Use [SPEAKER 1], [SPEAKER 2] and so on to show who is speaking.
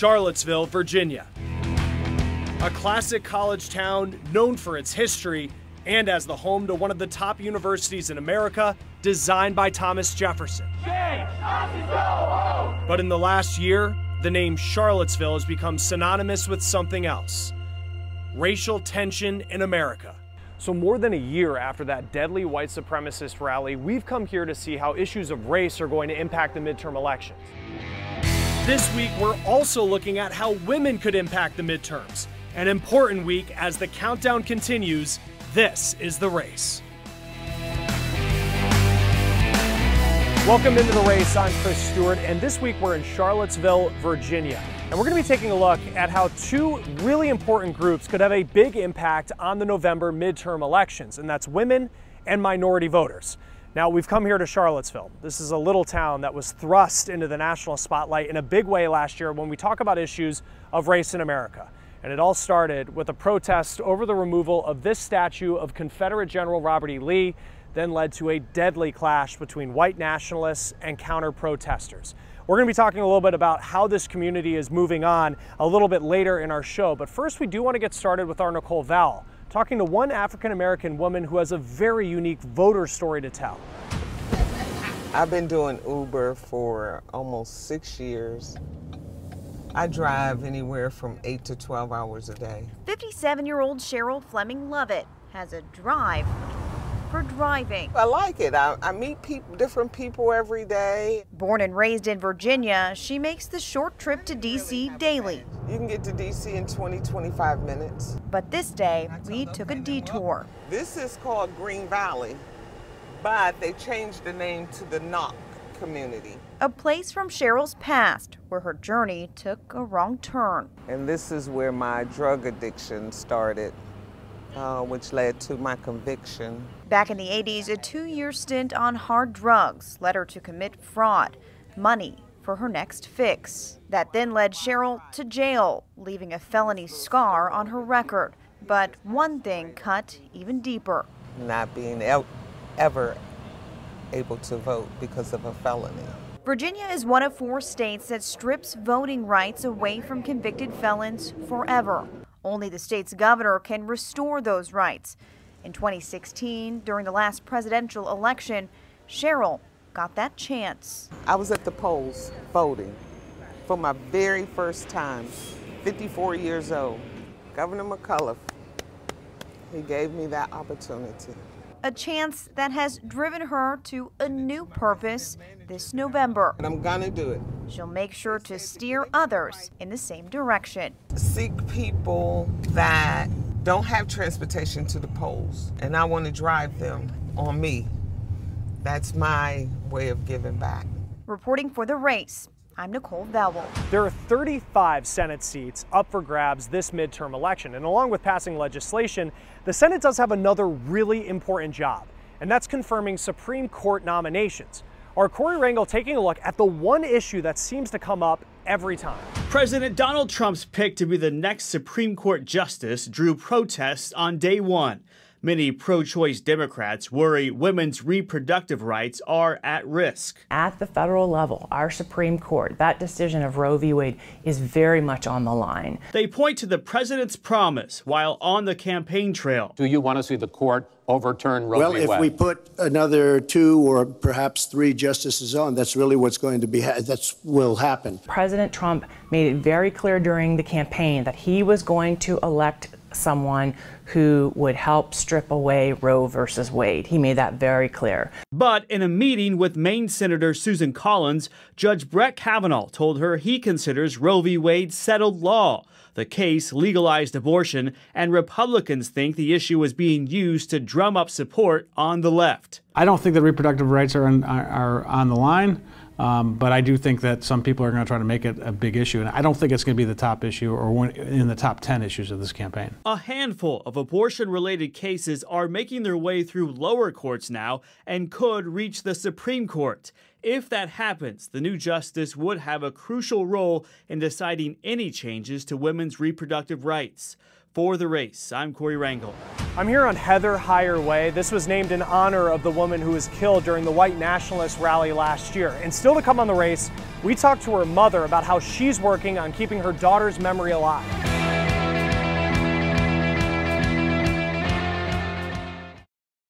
[SPEAKER 1] Charlottesville, Virginia. A classic college town known for its history and as the home to one of the top universities in America, designed by Thomas Jefferson. But in the last year, the name Charlottesville has become synonymous with something else: racial tension in America. So more than a year after that deadly white supremacist rally, we've come here to see how issues of race are going to impact the midterm elections. This week, we're also looking at how women could impact the midterms. An important week as the countdown continues. This is The Race. Welcome into The Race. I'm Chris Stewart, and this week we're in Charlottesville, Virginia. And we're going to be taking a look at how two really important groups could have a big impact on the November midterm elections, and that's women and minority voters. Now, we've come here to Charlottesville. This is a little town that was thrust into the national spotlight in a big way last year when we talk about issues of race in America. And it all started with a protest over the removal of this statue of Confederate General Robert E. Lee, then led to a deadly clash between white nationalists and counter-protesters. We're going to be talking a little bit about how this community is moving on a little bit later in our show. But first, we do want to get started with our Nicole Vowell, talking to one African-American woman who has a very unique voter story to tell.
[SPEAKER 2] I've been doing Uber for almost 6 years. I drive anywhere from 8 to 12 hours a day.
[SPEAKER 3] 57-year-old Cheryl Fleming Lovett has a drive for driving.
[SPEAKER 2] I like it. I meet different people every day.
[SPEAKER 3] Born and raised in Virginia, she makes the short trip to D.C. daily.
[SPEAKER 2] You can get to D.C. in 20-25 minutes.
[SPEAKER 3] But this day, we took a detour.
[SPEAKER 2] This is called Green Valley, but they changed the name to the Knock community.
[SPEAKER 3] A place from Cheryl's past where her journey took a wrong turn.
[SPEAKER 2] And this is where my drug addiction started, which led to my conviction.
[SPEAKER 3] Back in the 80s, a 2-year stint on hard drugs led her to commit fraud, money for her next fix. That then led Cheryl to jail, leaving a felony scar on her record. But one thing cut even deeper.
[SPEAKER 2] Not being ever able to vote because of a felony.
[SPEAKER 3] Virginia is one of 4 states that strips voting rights away from convicted felons forever. Only the state's governor can restore those rights. In 2016, during the last presidential election, Cheryl got that chance.
[SPEAKER 2] I was at the polls voting for my very first time, 54 years old. Governor McCullough, he gave me that opportunity.
[SPEAKER 3] A chance that has driven her to a new purpose this November.
[SPEAKER 2] And I'm gonna do it.
[SPEAKER 3] She'll make sure to steer others in the same direction.
[SPEAKER 2] Seek people that don't have transportation to the polls, and I want to drive them on me. That's my way of giving back.
[SPEAKER 3] Reporting for The Race, I'm Nicole Vowell.
[SPEAKER 1] There are 35 Senate seats up for grabs this midterm election, and along with passing legislation, the Senate does have another really important job, and that's confirming Supreme Court nominations. Our Corey Rangel taking a look at the one issue that seems to come up every time.
[SPEAKER 4] President Donald Trump's pick to be the next Supreme Court justice drew protests on day one. Many pro-choice Democrats worry women's reproductive rights are at risk.
[SPEAKER 5] At the federal level, our Supreme Court, that decision of Roe v. Wade is very much on the line.
[SPEAKER 4] They point to the president's promise while on the campaign trail.
[SPEAKER 6] Do you want to see the court overturn Roe v. Wade?
[SPEAKER 7] Well, if we put another 2 or perhaps 3 justices on, that's really what's going to be, that will happen.
[SPEAKER 5] President Trump made it very clear during the campaign that he was going to elect someone who would help strip away Roe versus Wade. He made that very clear.
[SPEAKER 4] But in a meeting with Maine Senator Susan Collins, Judge Brett Kavanaugh told her he considers Roe v. Wade settled law. The case legalized abortion, and Republicans think the issue is being used to drum up support on the left.
[SPEAKER 8] I don't think that reproductive rights are on the line. But I do think that some people are going to try to make it a big issue, and I don't think it's going to be the top issue or one in the top 10 issues of this campaign.
[SPEAKER 4] A handful of abortion-related cases are making their way through lower courts now and could reach the Supreme Court. If that happens, the new justice would have a crucial role in deciding any changes to women's reproductive rights. For The Race, I'm Corey Rangel.
[SPEAKER 1] I'm here on Heather Heyer Way. This was named in honor of the woman who was killed during the white nationalist rally last year. And still to come on The Race, we talked to her mother about how she's working on keeping her daughter's memory alive.